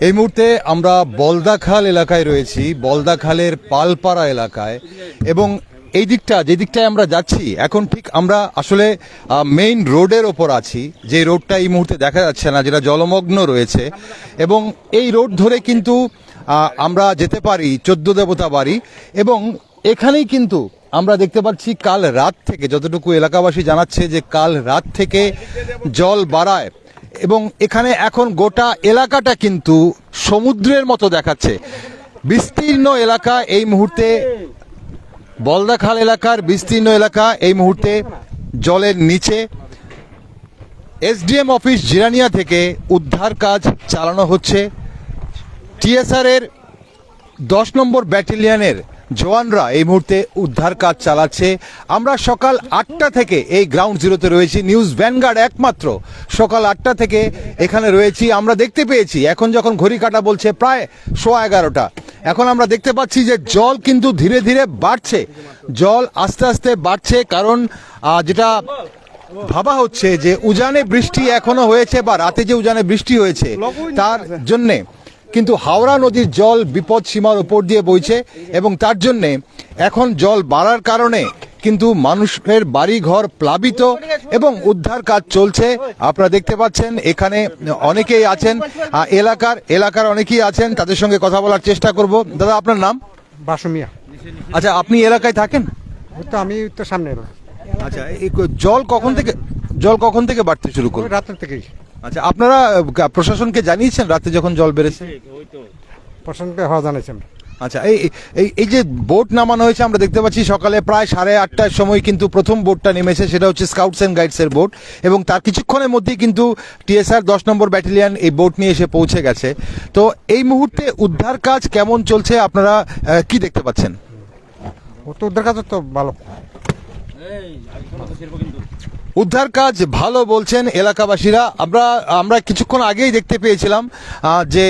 এই মুহূর্তে আমরা বলদাখাল এলাকায় রয়েছি, বলদাখালের পালপাড়া এলাকায়, এবং এই দিকটা যে দিকটায় আমরা যাচ্ছি এখন ঠিক আমরা আসলে মেইন রোডের ওপর আছি, যে রোডটা এই মুহূর্তে দেখা যাচ্ছে না, যেটা জলমগ্ন রয়েছে। এবং এই রোড ধরে কিন্তু আমরা যেতে পারি 14 দেবতা বাড়ি, এবং এখানেই কিন্তু আমরা দেখতে পাচ্ছি কাল রাত থেকে, যতটুকু এলাকাবাসী জানাচ্ছে যে কাল রাত থেকে জল বাড়ায়, এবং এখানে এখন গোটা এলাকাটা কিন্তু সমুদ্রের মতো দেখাচ্ছে। বিস্তীর্ণ এলাকা এই মুহূর্তে, বলদাখাল এলাকার বিস্তীর্ণ এলাকা এই মুহূর্তে জলের নিচে। এসডিএম অফিস জিরানিয়া থেকে উদ্ধার কাজ চালানো হচ্ছে। টিএসআর এর 10 নম্বর ব্যাটালিয়নের জওয়ানরা এই মুহূর্তে উদ্ধার কাজ চালাচ্ছে। আমরা সকাল 8টা থেকে এই গ্রাউন্ড জিরোতে রয়েছি, নিউজ ভ্যানগার্ড একমাত্র সকাল 8টা থেকে এখানে রয়েছি। আমরা দেখতে পেয়েছি এখন যখন ঘড়ি কাটা বলছে প্রায় 11:15, এখন আমরা দেখতে পাচ্ছি যে জল কিন্তু ধীরে ধীরে বাড়ছে, জল আস্তে আস্তে বাড়ছে। কারণ যেটা ভাবা হচ্ছে যে উজানে বৃষ্টি এখনো হয়েছে, বা রাতে যে উজানে বৃষ্টি হয়েছে তার জন্যে কিন্তু হাওড়া নদীর জল বিপদ সীমার উপর দিয়ে বইছে, এবং তার জন্যে এখন জল বাড়ার কারণে কিন্তু মানুষের বাড়ি ঘর প্লাবিত এবং উদ্ধার কাজ চলছে। আপনারা দেখতে পাচ্ছেন এখানে অনেকেই আছেন, এলাকার অনেকেই আছেন, তাদের সঙ্গে কথা বলার চেষ্টা করব। দাদা, আপনার নাম? বাসুমিয়া। আচ্ছা, আপনি এলাকায় থাকেন? তো আমি তো সামনে। আচ্ছা, এই জল কখন থেকে বাড়তে শুরু করলো? রাতের থেকেই। আচ্ছা, আপনারা প্রশাসনকে জানিয়েছেন রাতে যখন জল বেড়েছে? প্রশাসনকে জানাইছেন। আচ্ছা, এই যে বোট নামানো হয়েছে, আমরা দেখতে পাচ্ছি সকালে প্রায় 8:30টার সময় কিন্তু প্রথম বোটটা নেমেছে, সেটা হচ্ছে স্কাউটস অ্যান্ড গাইডস এর বোট, এবং তার কিছুক্ষণের মধ্যেই কিন্তু টিএসআর 10 নম্বর ব্যাটালিয়ন এই বোট নিয়ে এসে পৌঁছে গেছে। তো এই মুহূর্তে উদ্ধার কাজ কেমন চলছে, আপনারা কি দেখতে পাচ্ছেন? উদ্ধার কাজ তো ভালো, উদ্ধার কাজ ভালো বলছেন এলাকাবাসীরা। আমরা কিছুক্ষণ আগেই দেখতে পেয়েছিলাম যে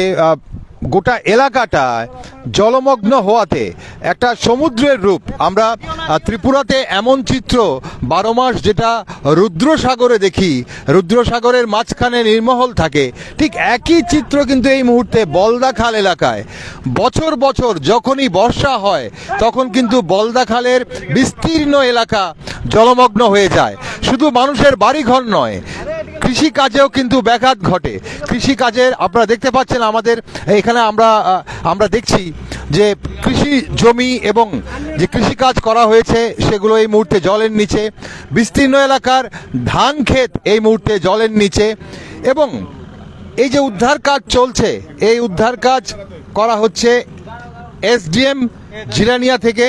গোটা এলাকাটা জলমগ্ন হওয়াতে একটা সমুদ্রের রূপ। আমরা ত্রিপুরাতে এমন চিত্র 12 মাস যেটা রুদ্রসাগরে দেখি, রুদ্রসাগরের মাঝখানে নির্মহল থাকে, ঠিক একই চিত্র কিন্তু এই মুহূর্তে বলদাখাল এলাকায়। বছর বছর যখনই বর্ষা হয় তখন কিন্তু বলদাখালের বিস্তীর্ণ এলাকা জলমগ্ন হয়ে যায়। শুধু মানুষের বাড়িঘর নয়, কৃষিকাজেও কিন্তু ব্যাঘাত ঘটে। কৃষিকাজের আপনারা দেখতে পাচ্ছেন আমাদের এখানে আমরা দেখছি যে কৃষি জমি এবং যে কৃষিকাজ করা হয়েছে সেগুলো এই মুহূর্তে জলের নিচে। বিস্তীর্ণ এলাকার ধান ক্ষেত এই মুহূর্তে জলের নিচে, এবং এই যে উদ্ধার কাজ চলছে, এই উদ্ধার কাজ করা হচ্ছে এসডিএম জিরানিয়া থেকে।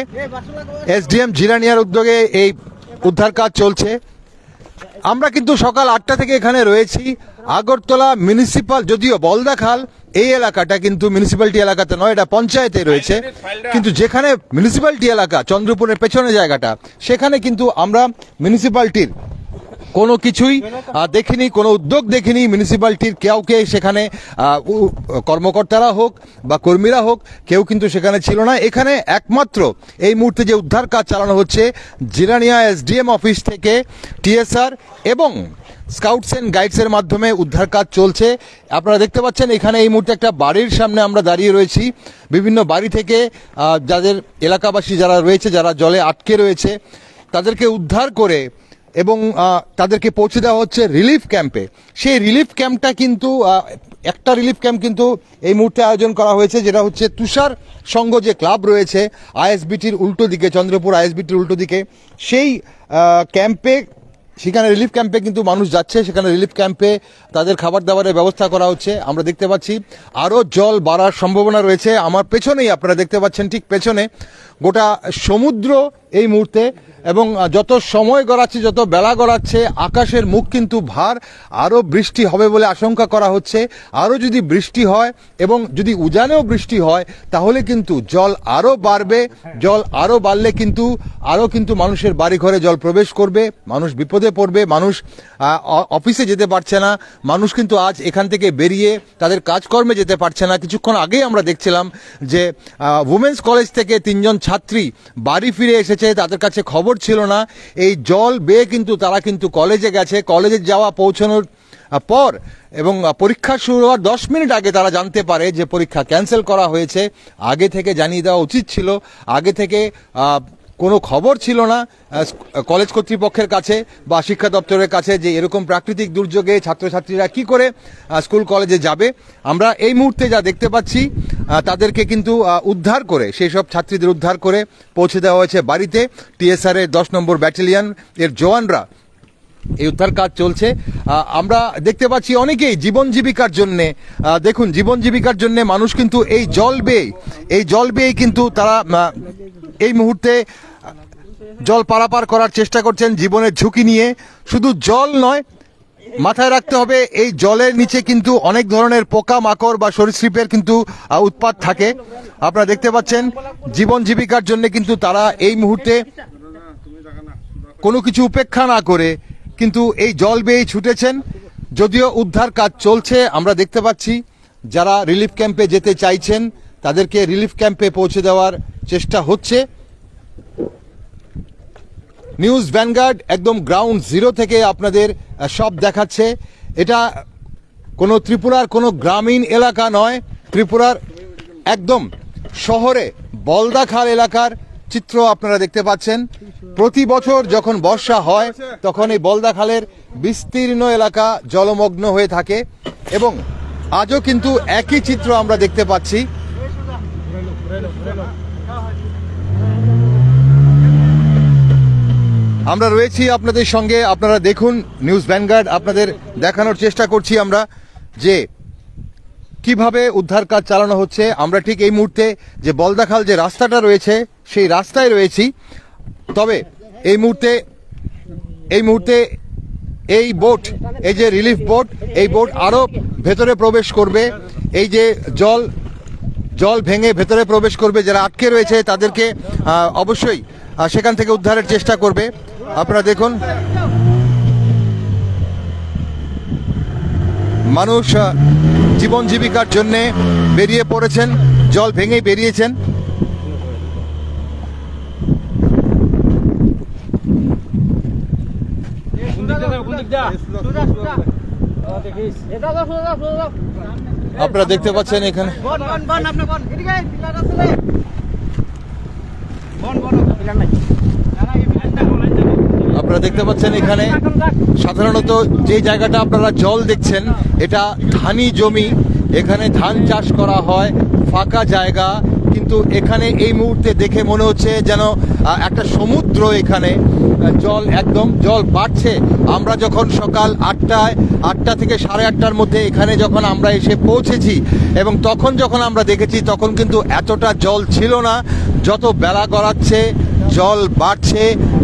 এসডিএম জিরানিয়ার উদ্যোগে এই উদ্ধার কাজ চলছে। আমরা কিন্তু সকাল 8টা থেকে এখানে রয়েছি। আগরতলা মিউনিসিপাল, যদিও বলদাখাল এই এলাকাটা কিন্তু মিউনিসিপ্যালিটি এলাকাতে নয়, এটা পঞ্চায়েতে রয়েছে, কিন্তু যেখানে মিউনিসিপ্যালিটি এলাকা চন্দ্রপুরের পেছনে জায়গাটা, সেখানে কিন্তু আমরা মিউনিসিপ্যালিটির কোনো কিছুই দেখিনি, কোনো উদ্যোগ দেখিনি মিউনিসিপ্যালিটির কাউকে। সেখানে কর্মকর্তারা হোক বা কর্মীরা হোক, কেউ কিন্তু সেখানে ছিল না। এখানে একমাত্র এই মুহূর্তে যে উদ্ধার কাজ চালানো হচ্ছে জিরানিয়া এসডিএম অফিস থেকে টিএসআর এবং স্কাউটস অ্যান্ড গাইডসের মাধ্যমে উদ্ধার কাজ চলছে। আপনারা দেখতে পাচ্ছেন এখানে এই মুহূর্তে একটা বাড়ির সামনে আমরা দাঁড়িয়ে রয়েছি। বিভিন্ন বাড়ি থেকে যাদের এলাকাবাসী যারা রয়েছে, যারা জলে আটকে রয়েছে, তাদেরকে উদ্ধার করে এবং তাদেরকে পৌঁছে দেওয়া হচ্ছে রিলিফ ক্যাম্পে। সেই রিলিফ ক্যাম্পটা কিন্তু একটা রিলিফ ক্যাম্প কিন্তু এই মুহূর্তে আয়োজন করা হয়েছে, যেটা হচ্ছে তুষার সংঘ যে ক্লাব রয়েছে আইএসবিটির উল্টো দিকে, চন্দ্রপুর আইএসবিটির উল্টো দিকে, সেই ক্যাম্পে, সেখানে রিলিফ ক্যাম্পে কিন্তু মানুষ যাচ্ছে। সেখানে রিলিফ ক্যাম্পে তাদের খাবার দাবারের ব্যবস্থা করা হচ্ছে। আমরা দেখতে পাচ্ছি আরও জল বাড়ার সম্ভাবনা রয়েছে। আমার পেছনেই আপনারা দেখতে পাচ্ছেন, ঠিক পেছনে গোটা সমুদ্র এই মুহূর্তে, এবং যত সময় গড়াচ্ছে, যত বেলা গড়াচ্ছে, আকাশের মুখ কিন্তু ভার। আরও বৃষ্টি হবে বলে আশঙ্কা করা হচ্ছে। আরও যদি বৃষ্টি হয় এবং যদি উজানেও বৃষ্টি হয় তাহলে কিন্তু জল আরও বাড়বে। জল আরও বাড়লে কিন্তু মানুষের বাড়ি ঘরে জল প্রবেশ করবে, মানুষ বিপদে পড়বে, মানুষ অফিসে যেতে পারছে না, মানুষ কিন্তু আজ এখান থেকে বেরিয়ে তাদের কাজকর্মে যেতে পারছে না। কিছুক্ষণ আগেই আমরা দেখছিলাম যে উমেন্স কলেজ থেকে 3 জন ছাত্রী বাড়ি ফিরে এসেছে, তাদের কাছে খবর ছিল না। এই জল বেয়ে কিন্তু তারা কিন্তু কলেজে গেছে, কলেজে যাওয়া পৌঁছানোর পর এবং পরীক্ষা শুরু হওয়ার 10 মিনিট আগে তারা জানতে পারে যে পরীক্ষা ক্যান্সেল করা হয়েছে। আগে থেকে জানিয়ে দেওয়া উচিত ছিল, আগে থেকে কোনো খবর ছিল না কলেজ কর্তৃপক্ষের কাছে বা শিক্ষা দপ্তরের কাছে যে এরকম প্রাকৃতিক দুর্যোগে ছাত্রছাত্রীরা কি করে স্কুল কলেজে যাবে। আমরা এই মুহূর্তে যা দেখতে পাচ্ছি তাদেরকে কিন্তু উদ্ধার করে, সেই সব ছাত্রীদের উদ্ধার করে পৌঁছে দেওয়া হয়েছে বাড়িতে। টিএসআর এর 10 নম্বর ব্যাটালিয়ন এর জওয়ানরা এই উদ্ধার কাজ চলছে। আমরা দেখতে পাচ্ছি অনেকেই জীবন জীবিকার জন্যে, দেখুন জীবন জীবিকার জন্য মানুষ কিন্তু এই জল বেয়ে কিন্তু তারা এই মুহূর্তে জল পারাপার করার চেষ্টা করছেন জীবনের ঝুঁকি নিয়ে। শুধু জল নয়, মাথায় রাখতে হবে এই জলের নিচে কিন্তু অনেক ধরনের পোকা মাকড় বা সরীসৃপের কিন্তু উৎপাত থাকে। আপনারা দেখতে পাচ্ছেন জীবন জীবিকার জন্য কিন্তু তারা এই মুহূর্তে কোনো কিছু উপেক্ষা না করে কিন্তু এই জল বেয়ে ছুটেছেন। যদিও উদ্ধার কাজ চলছে, আমরা দেখতে পাচ্ছি যারা রিলিফ ক্যাম্পে যেতে চাইছেন তাদেরকে রিলিফ ক্যাম্পে পৌঁছে দেওয়ার চেষ্টা হচ্ছে। নিউজ ভ্যানগার্ড একদম গ্রাউন্ড জিরো থেকে আপনাদের সব দেখাচ্ছে। এটা কোনো ত্রিপুরার কোনো গ্রামীণ এলাকা নয়, ত্রিপুরার একদম শহরে বলদাখাল এলাকার চিত্র আপনারা দেখতে পাচ্ছেন। প্রতি বছর যখন বর্ষা হয় তখন এই বলদাখালের বিস্তীর্ণ এলাকা জলমগ্ন হয়ে থাকে এবং আজও কিন্তু একই চিত্র আমরা দেখতে পাচ্ছি। আমরা রয়েছি আপনাদের সঙ্গে, আপনারা দেখুন নিউজ ভ্যানগার্ড আপনাদের দেখানোর চেষ্টা করছি আমরা যে কিভাবে উদ্ধার কাজ চালানো হচ্ছে। আমরা ঠিক এই মুহূর্তে যে বলদাখাল যে রাস্তাটা রয়েছে সেই রাস্তায় রয়েছি। তবে এই মুহূর্তে এই বোট, এই যে রিলিফ বোট, এই বোট আরো ভেতরে প্রবেশ করবে। এই যে জল ভেঙে ভেতরে প্রবেশ করবে, যারা আটকে রয়েছে তাদেরকে অবশ্যই সেখান থেকে উদ্ধারের চেষ্টা করবে। আপনারা দেখুন মানুষ জীবন জীবিকার জন্য বেরিয়ে পড়েছেন, জল ভেঙেই বেরিয়েছেন। আপনারা দেখতে পাচ্ছেন এখানে আপনারা দেখতে পাচ্ছেন এখানে সাধারণত যে জায়গাটা আপনারা জল দেখছেন এটা ধানি জমি, এখানে ধান চাষ করা হয়, ফাঁকা জায়গা। কিন্তু এখানে এই মুহূর্তে দেখে মনে হচ্ছে যেন একটা সমুদ্র। এখানে জল বাড়ছে। আমরা যখন সকাল 8টা থেকে 8:30টার মধ্যে এখানে যখন আমরা এসে পৌঁছেছি এবং তখন যখন আমরা দেখেছি তখন কিন্তু এতটা জল ছিল না। যত বেলা গড়াচ্ছে জল বাড়ছে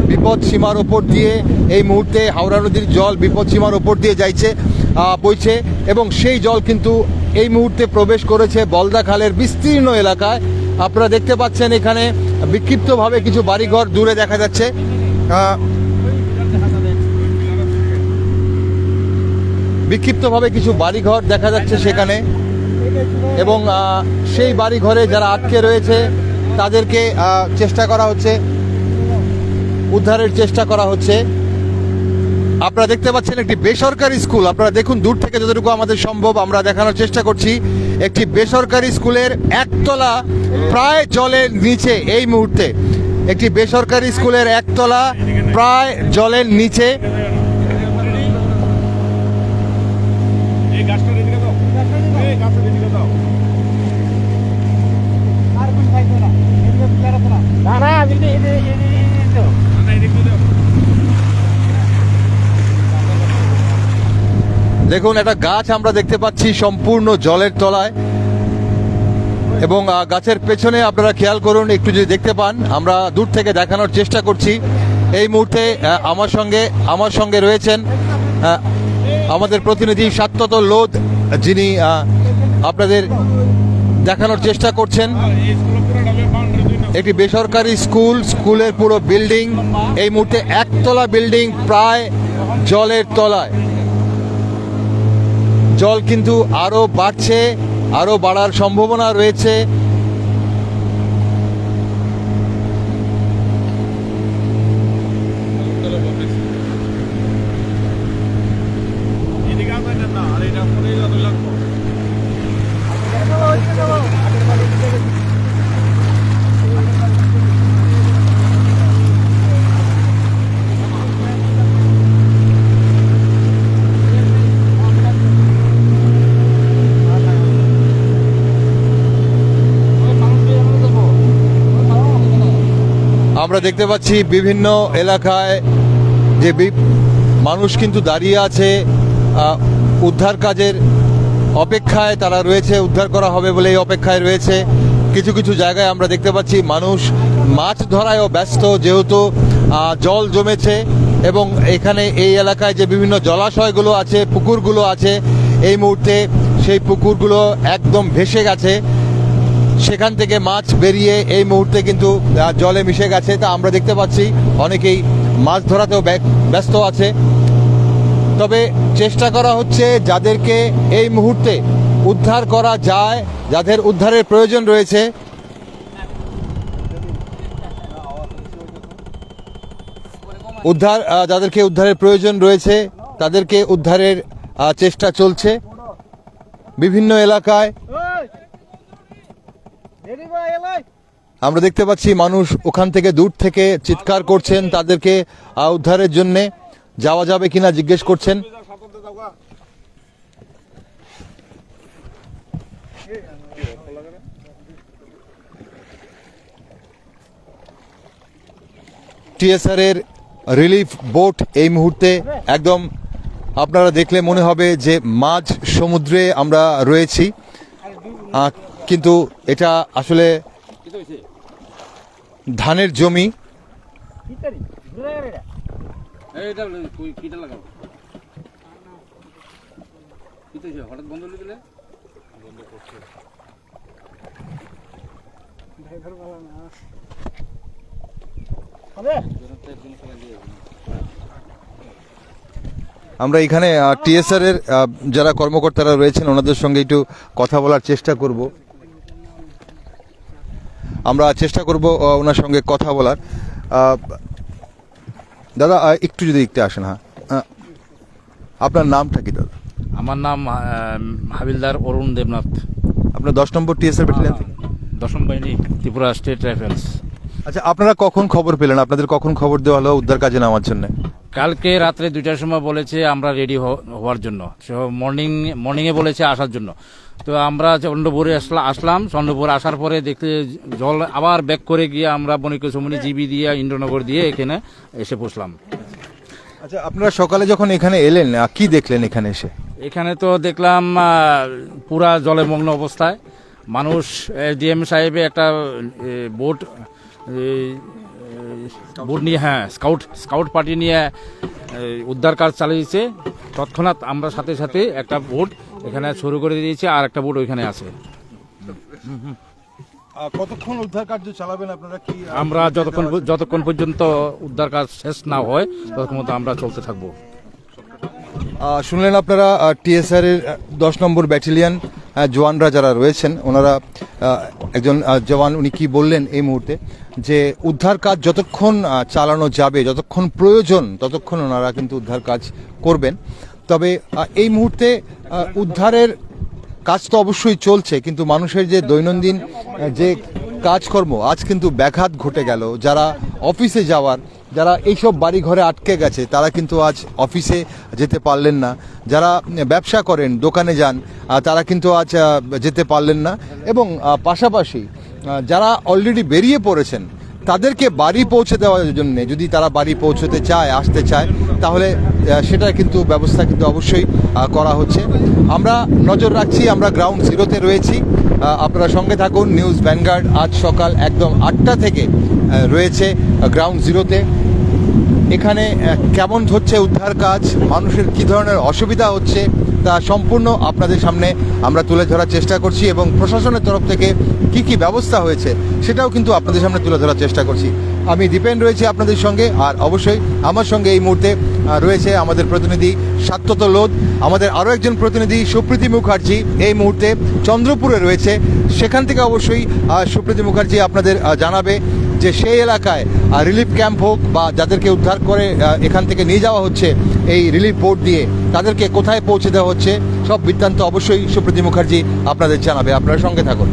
বিপদ সীমার ওপর দিয়ে। এই মুহূর্তে হাওড়া নদীর জল বিপদ সীমার ওপর দিয়ে বইছে এবং সেই জল কিন্তু এই মুহূর্তে প্রবেশ করেছে বলদাখালের বিস্তীর্ণ এলাকায়। আপনারা দেখতে পাচ্ছেন এখানে বিক্ষিপ্তভাবে কিছু বাড়িঘর দূরে দেখা যাচ্ছে। বিক্ষিপ্তভাবে কিছু বাড়িঘর দেখা যাচ্ছে সেখানে এবং সেই বাড়িঘরে যারা আটকে রয়েছে তাদেরকে চেষ্টা করা হচ্ছে, উদ্ধারের চেষ্টা করা হচ্ছে। আপনারা দেখতে পাচ্ছেন একটি বেসরকারি স্কুল। আপনারা দেখুন দূর থেকে যতটুকু আমাদের সম্ভব আমরা দেখানোর চেষ্টা করছি। একটি বেসরকারি স্কুলের একতলা প্রায় জলের নিচে। এই মুহূর্তে একটি বেসরকারি স্কুলের একতলা প্রায় জলের নিচে। দেখুন একটা গাছ আমরা দেখতে পাচ্ছি সম্পূর্ণ জলের তলায় এবং গাছের পেছনে আপনারা খেয়াল করুন, একটু যদি দেখতে পান আমরা দূর থেকে দেখানোর চেষ্টা করছি। এই মুহূর্তে আমার সঙ্গে রয়েছেন আমাদের প্রতিনিধি সাত্তত লোধ, যিনি আপনাদের দেখানোর চেষ্টা করছেন। একটি বেসরকারি স্কুলের পুরো বিল্ডিং এই মুহূর্তে একতলা বিল্ডিং প্রায় জলের তলায়। জল কিন্তু আরো বাড়ছে, আরো বাড়ার সম্ভাবনা রয়েছে। আমরা দেখতে পাচ্ছি বিভিন্ন এলাকায় যে মানুষ কিন্তু দাঁড়িয়ে আছে উদ্ধার কাজের অপেক্ষায় তারা রয়েছে, উদ্ধার করা হবে বলে এই অপেক্ষায় রয়েছে। কিছু কিছু জায়গায় আমরা দেখতে পাচ্ছি মানুষ মাছ ধরায়ও ব্যস্ত, যেহেতু জল জমেছে এবং এখানে এই এলাকায় যে বিভিন্ন জলাশয়গুলো আছে, পুকুরগুলো আছে, এই মুহূর্তে সেই পুকুরগুলো একদম ভেসে গেছে, সেখান থেকে মাছ বেরিয়ে এই মুহূর্তে কিন্তু জলে মিশে গেছে। তা আমরা দেখতে পাচ্ছি অনেকেই মাছ ধরাতেও ব্যস্ত আছে। তবে চেষ্টা করা হচ্ছে যাদেরকে এই মুহূর্তে উদ্ধার করা যায়, যাদের উদ্ধারের প্রয়োজন রয়েছে, যাদেরকে উদ্ধারের প্রয়োজন রয়েছে তাদেরকে উদ্ধারের চেষ্টা চলছে বিভিন্ন এলাকায়। আমরা দেখতে পাচ্ছি মানুষ ওখান থেকে দূর থেকে চিৎকার করছেন, তাদেরকে উদ্ধারের জন্যে যাওয়া যাবে কিনা জিজ্ঞেস করছেন। টিএসআর এর রিলিফ বোট এই মুহূর্তে একদম আপনারা দেখলে মনে হবে যে মাঝ সমুদ্রে আমরা রয়েছি, কিন্তু এটা আসলে ধানের জমি। আমরা এখানে টিএসআর এর যারা কর্মকর্তারা রয়েছেন ওনাদের সঙ্গে একটু কথা বলার চেষ্টা করব। আমরা চেষ্টা করব ওনার সঙ্গে কথা বলার। দাদা একটু যদি একটু আসেন। হ্যাঁ, আপনার নামটা কি দাদা? আমার নাম হাবিলদার অরুণ দেবনাথ। আপনার 10 নম্বর টিএসআর ব্যাটালিয়ন থেকে? 10ম বাহিনী, ত্রিপুরা স্টেট রাইফেলস। আচ্ছা, আপনারা কখন খবর পেলেন? আপনাদের কখন খবর দেওয়া হলো উদ্ধার কাজে নামার জন্য? কালকে রাত্রে 2টার সময় বলেছে আমরা রেডি হওয়ার জন্য, মর্নিংয়ে বলেছে আসার জন্য। তো আমরা চন্দ্রপুরে আসলাম। চন্দ্রপুর আসার পরে দেখতে জল আবার ব্যাক করে গিয়ে আমরা বণিক সমুনি জিবি দিয়ে ইন্দ্রনগর দিয়ে এখানে এসে পৌঁছলাম। আচ্ছা, আপনারা সকালে যখন এখানে এলেন কি দেখলেন এখানে এসে? এখানে তো দেখলাম পুরা জলমগ্ন অবস্থায় মানুষ। ডিএম সাহেবে একটা বোট নিয়ে, হ্যাঁ, স্কাউট পার্টি নিয়ে উদ্ধার কাজ চালিয়েছে। তৎক্ষণাৎ আমরা সাথে সাথে একটা বোট এখানে শুরু করে দিয়েছি, আর একটা বোট ওইখানে আছে। কতক্ষণ উদ্ধার কার্য চালাবেন আপনারা? কি আমরা যতক্ষণ পর্যন্ত উদ্ধার কাজ শেষ না হয় ততক্ষণ আমরা চলতে থাকবো। শুনলেন আপনারা টিএসআর এর 10 নম্বর ব্যাটালিয়ন জওয়ানরা যারা রয়েছেন, ওনারা একজন জওয়ান উনি কি বললেন এই মুহূর্তে, যে উদ্ধার কাজ যতক্ষণ চালানো যাবে, যতক্ষণ প্রয়োজন ততক্ষণ ওনারা কিন্তু উদ্ধার কাজ করবেন। তবে এই মুহূর্তে উদ্ধারের কাজ তো অবশ্যই চলছে, কিন্তু মানুষের যে দৈনন্দিন যে কাজকর্ম আজ কিন্তু ব্যাঘাত ঘটে গেল। যারা অফিসে যাওয়ার, যারা এইসব বাড়ি ঘরে আটকে গেছে তারা কিন্তু আজ অফিসে যেতে পারলেন না। যারা ব্যবসা করেন, দোকানে যান, তারা কিন্তু আজ যেতে পারলেন না। এবং পাশাপাশি যারা অলরেডি বেরিয়ে পড়েছেন তাদেরকে বাড়ি পৌঁছে দেওয়ার জন্য, যদি তারা বাড়ি পৌঁছতে চায়, আসতে চায়, তাহলে সেটা কিন্তু ব্যবস্থা কিন্তু অবশ্যই করা হচ্ছে। আমরা নজর রাখছি, আমরা গ্রাউন্ড জিরোতে রয়েছি। আপনারা সঙ্গে থাকুন। নিউজ ভ্যানগার্ড আজ সকাল একদম 8টা থেকে রয়েছে গ্রাউন্ড জিরোতে। এখানে কেমন হচ্ছে উদ্ধার কাজ, মানুষের কী ধরনের অসুবিধা হচ্ছে তা সম্পূর্ণ আপনাদের সামনে আমরা তুলে ধরার চেষ্টা করছি, এবং প্রশাসনের তরফ থেকে কি কি ব্যবস্থা হয়েছে সেটাও কিন্তু আপনাদের সামনে তুলে ধরার চেষ্টা করছি। আমি দীপেন রয়েছি আপনাদের সঙ্গে, আর অবশ্যই আমার সঙ্গে এই মুহূর্তে রয়েছে আমাদের প্রতিনিধি সাত্যত লোধ। আমাদের আরও একজন প্রতিনিধি সুপ্রীতি মুখার্জি এই মুহূর্তে চন্দ্রপুরে রয়েছে। সেখান থেকে অবশ্যই সুপ্রীতি মুখার্জি আপনাদের জানাবে যে সেই এলাকায় রিলিফ ক্যাম্প হোক বা যাদেরকে উদ্ধার করে এখান থেকে নিয়ে যাওয়া হচ্ছে এই রিলিফ বোট দিয়ে, তাদেরকে কোথায় পৌঁছে দেওয়া হচ্ছে, সব বৃত্তান্ত অবশ্যই সুপ্রীতি মুখার্জি আপনাদের জানাবে। আপনারা সঙ্গে থাকুন।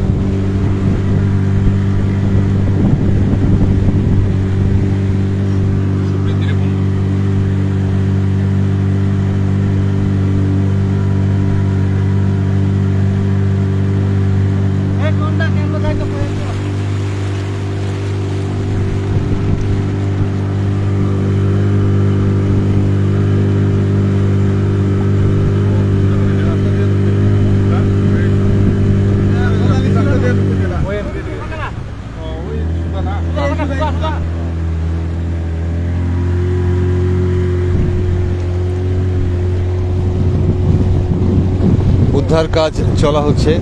উদ্ধার কাজ চলা হচ্ছে,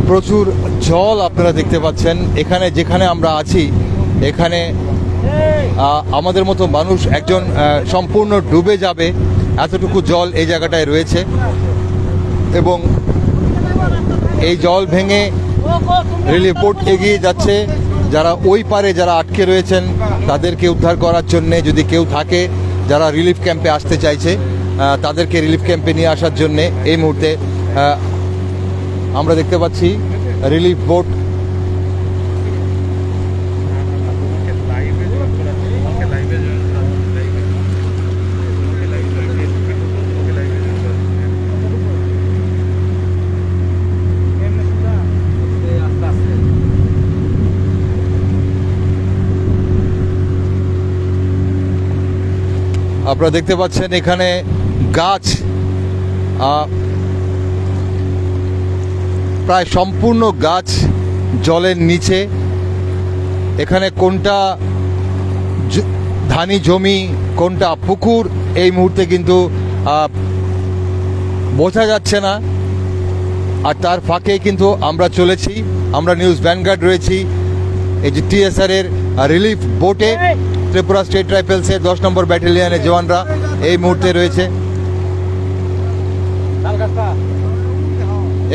প্রচুর জল আপনারা দেখতে পাচ্ছেন। এখানে যেখানে আমরা আছি এখানে আমাদের মতো মানুষ একজন সম্পূর্ণ ডুবে যাবে এতটুকু জল এই জায়গাটায় রয়েছে, এবং এই জল ভেঙে রিলিফ বোট এগিয়ে যাচ্ছে। যারা ওই পারে যারা আটকে রয়েছেন তাদেরকে উদ্ধার করার জন্যে, যদি কেউ থাকে যারা রিলিফ ক্যাম্পে আসতে চাইছে তাদেরকে রিলিফ ক্যাম্পে নিয়ে আসার জন্যে এই মুহূর্তে আমরা দেখতে পাচ্ছি রিলিফ বোট। আপনারা দেখতে পাচ্ছেন এখানে গাছ প্রায় সম্পূর্ণ গাছ জলের নিচে। এখানে কোনটা ধানি জমি কোনটা পুকুর এই মুহূর্তে কিন্তু বোঝা যাচ্ছে না। আর তার ফাঁকে কিন্তু আমরা চলেছি, আমরা নিউজ ভ্যানগার্ড রয়েছি এই যে টিএসআর এর রিলিফ বোটে। ত্রিপুরা স্টেট রাইফেলসের 10 নম্বর ব্যাটালিয়নের জওয়ানরা এই মুহূর্তে রয়েছে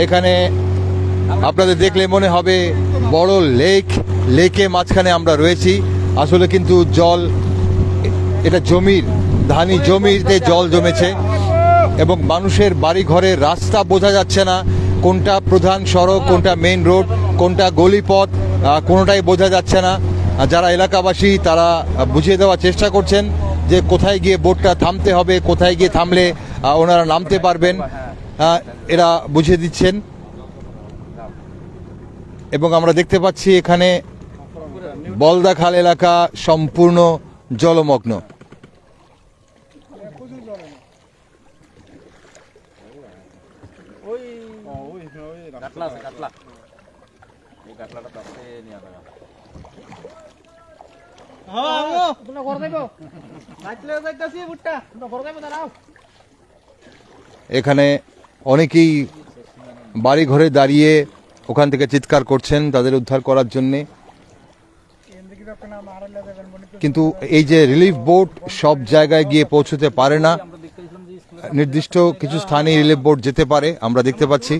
এখানে। আপনাদের দেখলে মনে হবে বড় লেকে মাঝখানে আমরা রয়েছি, আসলে কিন্তু জল, এটা জমির ধানি জমিতে জল জমেছে এবং মানুষের বাড়ি ঘরের রাস্তা বোঝা যাচ্ছে না, কোনটা প্রধান সড়ক কোনটা মেইন রোড কোনটা গলিপথ কোনোটাই বোঝা যাচ্ছে না। যারা এলাকাবাসী তারা বুঝিয়ে দেওয়ার চেষ্টা করছেন যে কোথায় গিয়ে বোটটা থামতে হবে, কোথায় গিয়ে থামলে ওনারা নামতে পারবেন, এরা বুঝিয়ে দিচ্ছেন। এবং আমরা দেখতে পাচ্ছি এখানে বলদাখাল এলাকা সম্পূর্ণ জলমগ্ন। এখানে অনেকেই বাড়ি ঘরে দাঁড়িয়ে ওখান থেকে চিৎকার করছেন তাদের উদ্ধার করার জন্যে, কিন্তু এই যে রিলিফ বোট সব জায়গায় গিয়ে পৌঁছতে পারে না, নির্দিষ্ট কিছু স্থানে রিলিফ বোট যেতে পারে আমরা দেখতে পাচ্ছি।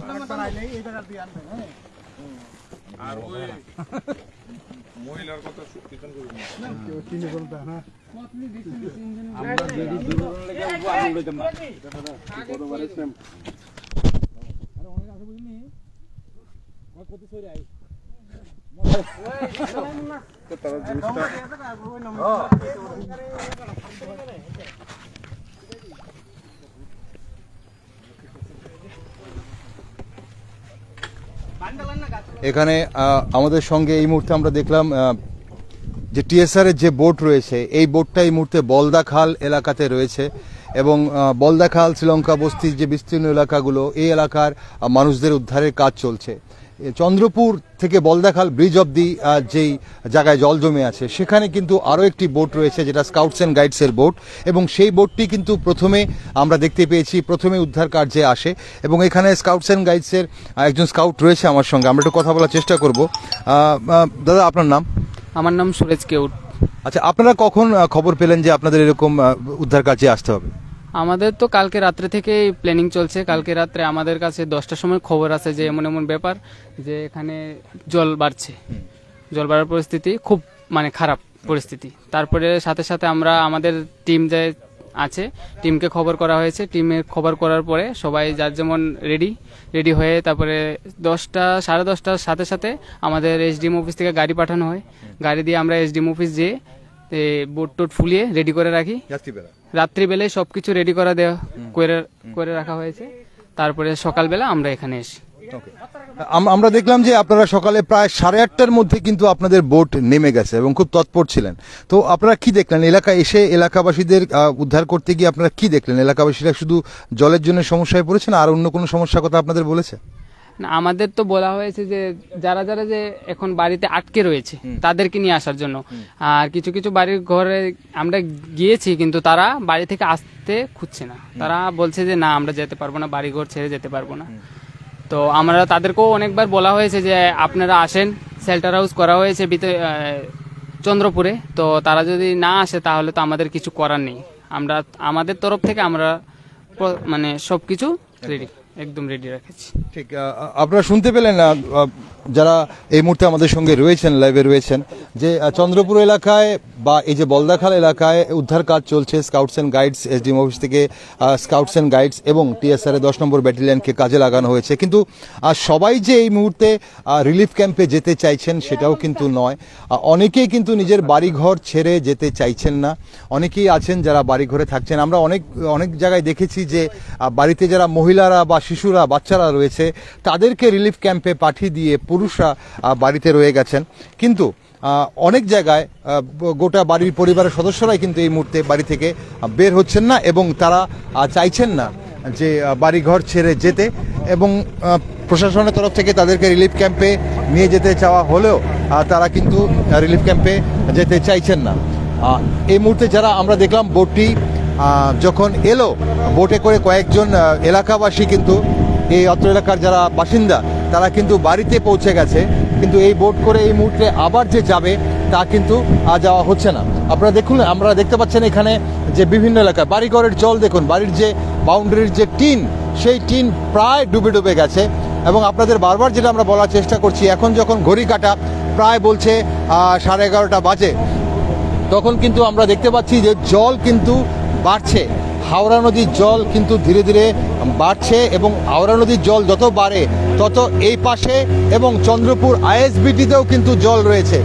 এখানে আমাদের সঙ্গে এই মুহূর্তে আমরা দেখলাম যে টিএসআর এর যে বোট রয়েছে এই বোটটা এই মুহূর্তে বলদাখাল এলাকাতে রয়েছে এবং বলদাখাল শ্রীলঙ্কা বস্তির যে বিস্তীর্ণ এলাকাগুলো এই এলাকার মানুষদের উদ্ধারের কাজ চলছে। চন্দ্রপুর থেকে বলদাখাল ব্রিজ অব্দি যেই জায়গায় জল জমে আছে সেখানে কিন্তু আরও একটি বোট রয়েছে যেটা স্কাউটস অ্যান্ড গাইডসের বোট, এবং সেই বোটটি কিন্তু প্রথমে আমরা দেখতে পেয়েছি প্রথমে উদ্ধার কার্যে আসে এবং এখানে স্কাউটস অ্যান্ড গাইডসের একজন স্কাউট রয়েছে আমার সঙ্গে, আমরা একটু কথা বলার চেষ্টা করব। দাদা আপনার নাম? আমার নাম সুরেশ কেউট। আচ্ছা, আপনারা কখন খবর পেলেন যে আপনাদের এরকম উদ্ধার কার্যে আসতে হবে? আমাদের তো কালকে রাত্রে থেকে প্ল্যানিং চলছে। কালকে রাত্রে আমাদের কাছে 10টার সময় খবর আছে যে এমন এমন ব্যাপার যে এখানে জল বাড়ছে, জল বাড়ার পরিস্থিতি খুব মানে খারাপ পরিস্থিতি। তারপরে সাথে সাথে আমরা আমাদের টিম যে আছে টিমকে খবর করা হয়েছে, টিমের খবর করার পরে সবাই যার যেমন রেডি হয়ে তারপরে 10টা সাড়ে 10টার সাথে সাথে আমাদের এসডিএম অফিস থেকে গাড়ি পাঠানো হয়। গাড়ি দিয়ে আমরা এসডিএম অফিস যেয়ে বোট টোট ফুলিয়ে রেডি করে রাখি। রাত্রিবেলায় সবকিছু রেডি করে রাখা হয়েছে, তারপরে সকালবেলা আমরা এখানে এসি। আমরা দেখলাম যে আপনারা সকালে প্রায় 8:30টার মধ্যে কিন্তু আপনাদের বোট নেমে গেছে এবং খুব তৎপর ছিলেন। তো আপনারা কি দেখলেন এলাকা এসে এলাকাবাসীদের উদ্ধার করতে গিয়ে আপনারা কি দেখলেন? এলাকাবাসীরা শুধু জলের জন্য সমস্যায় পড়েছেন আর অন্য কোনো সমস্যার কথা আপনাদের বলেছে? না, আমাদের তো বলা হয়েছে যে যারা যারা যে এখন বাড়িতে আটকে রয়েছে তাদেরকে নিয়ে আসার জন্য। আর কিছু কিছু বাড়ির ঘরে আমরা গিয়েছি, কিন্তু তারা বাড়ি থেকে আসতে খুঁজছে না। তারা বলছে যে না, আমরা যেতে পারবো না, বাড়ি ঘর ছেড়ে যেতে পারবো না। তো আমরা তাদেরকেও অনেকবার বলা হয়েছে যে আপনারা আসেন, শেল্টার হাউস করা হয়েছে চন্দ্রপুরে। তো তারা যদি না আসে তাহলে তো আমাদের কিছু করার নেই। আমরা আমাদের তরফ থেকে আমরা মানে সবকিছু রেডি, একদম রেডি রেখেছি। ঠিক, আপনারা শুনতে পেলেন যারা এই মুহূর্তে আমাদের সঙ্গে রয়েছেন, লাইভে রয়েছেন, যে চন্দ্রপুর এলাকায় বা এই যে বলদাখাল এলাকায় উদ্ধার কাজ চলছে। Scouts and guides, SDM office থেকে স্কাউটস অ্যান্ড গাইডস এবং টিএসআর 10 নম্বর ব্যাটালিয়নকে কাজে লাগানো হয়েছে। কিন্তু সবাই যে এই মুহূর্তে রিলিফ ক্যাম্পে যেতে চাইছেন সেটাও কিন্তু নয়। অনেকেই কিন্তু নিজের বাড়িঘর ছেড়ে যেতে চাইছেন না। অনেকেই আছেন যারা বাড়িঘরে থাকছেন। আমরা অনেক জায়গায় দেখেছি যে বাড়িতে যারা মহিলারা বা শিশুরা, বাচ্চারা রয়েছে তাদেরকে রিলিফ ক্যাম্পে পাঠিয়ে দিয়ে পুরুষরা বাড়িতে রয়ে গেছেন। কিন্তু অনেক জায়গায় গোটা বাড়ির পরিবারের সদস্যরাই কিন্তু এই মুহূর্তে বাড়ি থেকে বের হচ্ছেন না এবং তারা চাইছেন না যে বাড়িঘর ছেড়ে যেতে, এবং প্রশাসনের তরফ থেকে তাদেরকে রিলিফ ক্যাম্পে নিয়ে যেতে চাওয়া হলেও তারা কিন্তু রিলিফ ক্যাম্পে যেতে চাইছেন না। এই মুহূর্তে যারা আমরা দেখলাম বোটটি যখন এলো, বোটে করে কয়েকজন এলাকাবাসী কিন্তু এই অত্র এলাকার যারা বাসিন্দা তারা কিন্তু বাড়িতে পৌঁছে গেছে, কিন্তু এই বোট করে এই মুহূর্তে আবার যে যাবে তা কিন্তু যাওয়া হচ্ছে না। আপনারা দেখুন, আমরা দেখতে পাচ্ছেন এখানে যে বিভিন্ন এলাকায় বাড়িঘরের জল দেখুন, বাড়ির যে বাউন্ডারির যে টিন, সেই টিন প্রায় ডুবে ডুবে গেছে। এবং আপনাদের বারবার যেটা আমরা বলার চেষ্টা করছি, এখন যখন ঘড়ি কাটা প্রায় বলছে 11:30 বাজে, তখন কিন্তু আমরা দেখতে পাচ্ছি যে জল কিন্তু বাড়ছে। হাওড়া নদীর জল কিন্তু ধীরে ধীরে বাড়ছে এবং হাওড়া নদীর জল যত বাড়ে তত এই পাশে এবং চন্দ্রপুর আইএসবিটিতেও কিন্তু জল রয়েছে।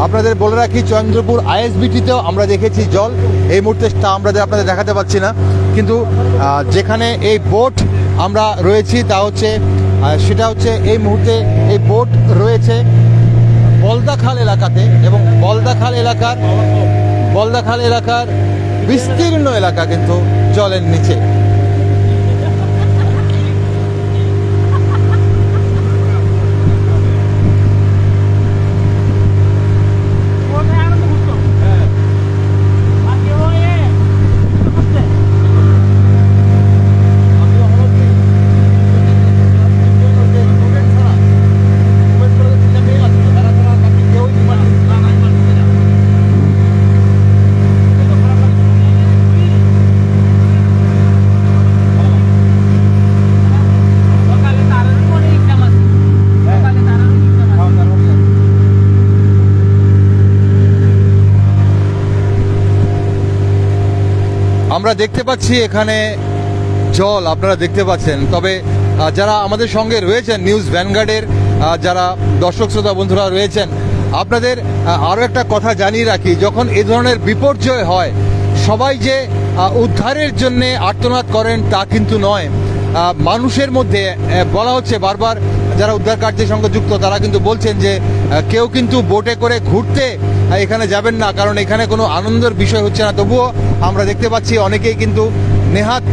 আপনাদের বলে রাখি, চন্দ্রপুর আইএসবিটিতেও আমরা দেখেছি জল। এই মুহূর্তে তা আমরা আপনাদের দেখাতে পাচ্ছি না, কিন্তু যেখানে এই বোট আমরা রয়েছি তা হচ্ছে সেটা হচ্ছে এই মুহূর্তে এই বোট রয়েছে বলদাখাল এলাকাতে, এবং বলদাখাল এলাকার বিস্তীর্ণ এলাকা কিন্তু জলের নিচে। আমরা দেখতে পাচ্ছি এখানে জল, আপনারা দেখতে পাচ্ছেন। তবে যারা আমাদের সঙ্গে রয়েছেন, নিউজ ভ্যানগার্ডের যারা দর্শক শ্রোতা বন্ধুরা রয়েছেন, আপনাদের আরও একটা কথা জানিয়ে রাখি, যখন এ ধরনের বিপর্যয় হয় সবাই যে উদ্ধারের জন্যে আর্তনাদ করেন তা কিন্তু নয়। মানুষের মধ্যে বলা হচ্ছে বারবার, যারা উদ্ধার কার্যের সঙ্গে যুক্ত তারা কিন্তু বলছেন যে কেউ কিন্তু বোটে করে ঘুরতে এখানে যাবেন না, কারণ এখানে কোনো আনন্দের বিষয় হচ্ছে না। তবুও আমরা দেখতে পাচ্ছি অনেকেই কিন্তু নেহাত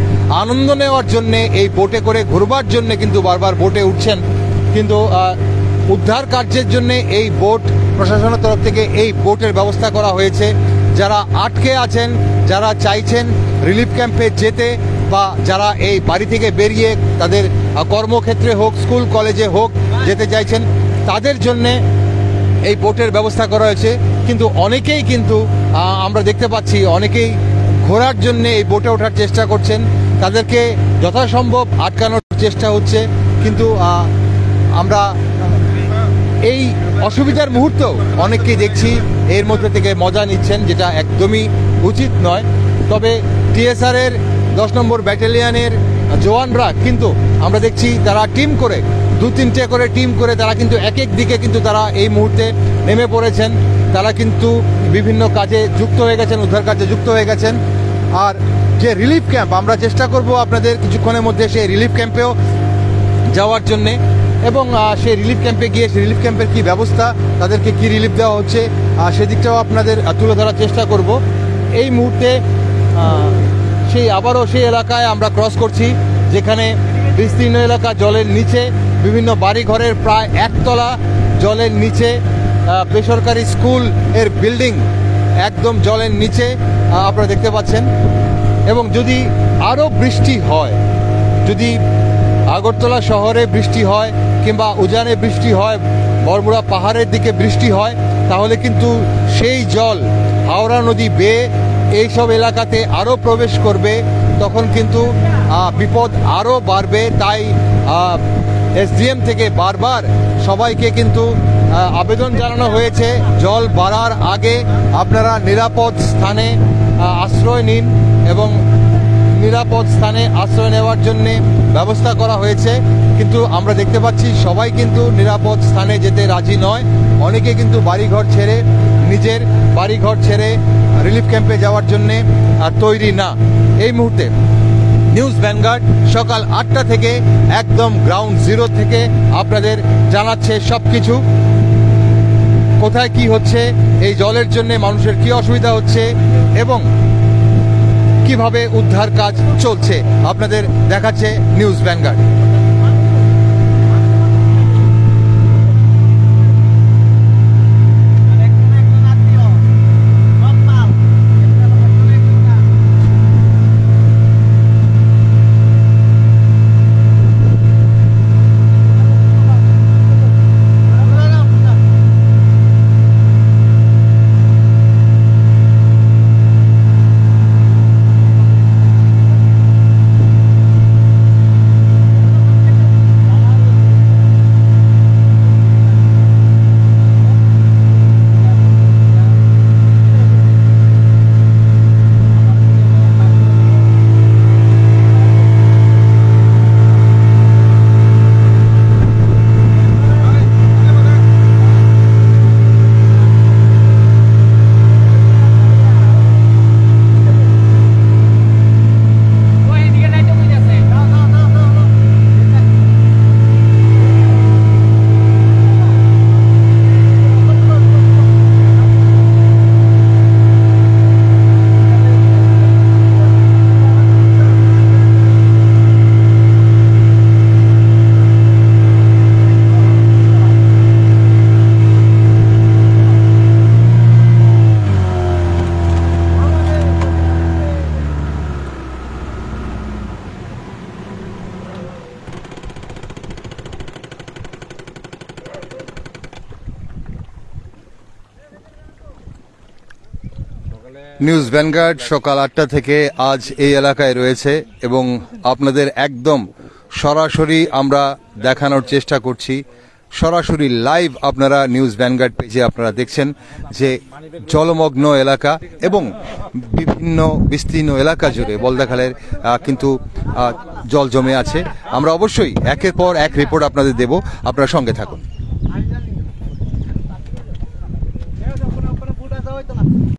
আনন্দ নেওয়ার জন্যে এই বোটে করে ঘুরবার জন্যে কিন্তু বারবার বোটে উঠছেন, কিন্তু উদ্ধার কার্যের জন্যে এই বোট প্রশাসনের তরফ থেকে এই বোটের ব্যবস্থা করা হয়েছে। যারা আটকে আছেন, যারা চাইছেন রিলিফ ক্যাম্পে যেতে, বা যারা এই বাড়ি থেকে বেরিয়ে তাদের কর্মক্ষেত্রে হোক, স্কুল কলেজে হোক যেতে চাইছেন, তাদের জন্যে এই বোটের ব্যবস্থা করা হয়েছে। কিন্তু অনেকেই কিন্তু আমরা দেখতে পাচ্ছি অনেকেই ঘোরার জন্য এই বোটে ওঠার চেষ্টা করছেন, তাদেরকে যথাসম্ভব আটকানোর চেষ্টা হচ্ছে। কিন্তু আমরা এই অসুবিধার মুহূর্তেও অনেককেই দেখছি এর মধ্যে থেকে মজা নিচ্ছেন, যেটা একদমই উচিত নয়। তবে টিএসআর এর 10 নম্বর ব্যাটালিয়নের জওয়ানরা কিন্তু আমরা দেখছি তারা টিম করে, 2-3টে করে টিম করে তারা কিন্তু এক এক দিকে কিন্তু তারা এই মুহূর্তে নেমে পড়েছেন। তারা কিন্তু বিভিন্ন কাজে যুক্ত হয়ে গেছেন, উদ্ধার কাজে যুক্ত হয়ে গেছেন। আর যে রিলিফ ক্যাম্প, আমরা চেষ্টা করব আপনাদের কিছুক্ষণের মধ্যে সেই রিলিফ ক্যাম্পেও যাওয়ার জন্যে, এবং সেই রিলিফ ক্যাম্পে গিয়ে সেই রিলিফ ক্যাম্পের কী ব্যবস্থা, তাদেরকে কি রিলিফ দেওয়া হচ্ছে সেদিকটাও আপনাদের তুলে ধরার চেষ্টা করব। এই মুহূর্তে আবারও সেই এলাকায় আমরা ক্রস করছি যেখানে বিস্তীর্ণ এলাকা জলের নিচে, বিভিন্ন বাড়িঘরের প্রায় একতলা জলের নিচে, বেসরকারি স্কুল এর বিল্ডিং একদম জলের নিচে আপনারা দেখতে পাচ্ছেন। এবং যদি আরও বৃষ্টি হয়, যদি আগরতলা শহরে বৃষ্টি হয় কিংবা উজানে বৃষ্টি হয়, বড়মুড়া পাহাড়ের দিকে বৃষ্টি হয়, তাহলে কিন্তু সেই জল হাওড়া নদী বেয়ে এইসব এলাকাতে আরও প্রবেশ করবে, তখন কিন্তু বিপদ আরও বাড়বে। তাই এসডিএম থেকে বারবার সবাইকে কিন্তু আবেদন জানানো হয়েছে, জল বাড়ার আগে আপনারা নিরাপদ স্থানে আশ্রয় নিন এবং নিরাপদ স্থানে আশ্রয় নেওয়ার জন্যে ব্যবস্থা করা হয়েছে। কিন্তু আমরা দেখতে পাচ্ছি সবাই কিন্তু নিরাপদ স্থানে যেতে রাজি নয়। অনেকে কিন্তু বাড়িঘর ছেড়ে, নিজের বাড়িঘর ছেড়ে রিলিফ ক্যাম্পে যাওয়ার জন্যে তৈরি না। এই মুহূর্তে নিউজ ভ্যানগার্ড সকাল 8টা থেকে একদম গ্রাউন্ড জিরো থেকে আপনাদের জানাচ্ছে সবকিছু, কোথায় কি হচ্ছে, এই জলের জন্য মানুষের কি অসুবিধা হচ্ছে এবং কিভাবে উদ্ধার কাজ চলছে আপনাদের দেখাচ্ছে নিউজ ভ্যানগার্ড। নিউজ ভ্যানগার্ড সকাল 8টা থেকে আজ এই এলাকায় রয়েছে এবং আপনাদের একদম সরাসরি আমরা দেখানোর চেষ্টা করছি। সরাসরি লাইভ আপনারা নিউজ ভ্যানগার্ড পেজে আপনারা দেখছেন যে জলমগ্ন এলাকা এবং বিভিন্ন বিস্তীর্ণ এলাকা জুড়ে বলদাখালের কিন্তু জল জমে আছে। আমরা অবশ্যই একের পর এক রিপোর্ট আপনাদের দেব, আপনারা সঙ্গে থাকুন।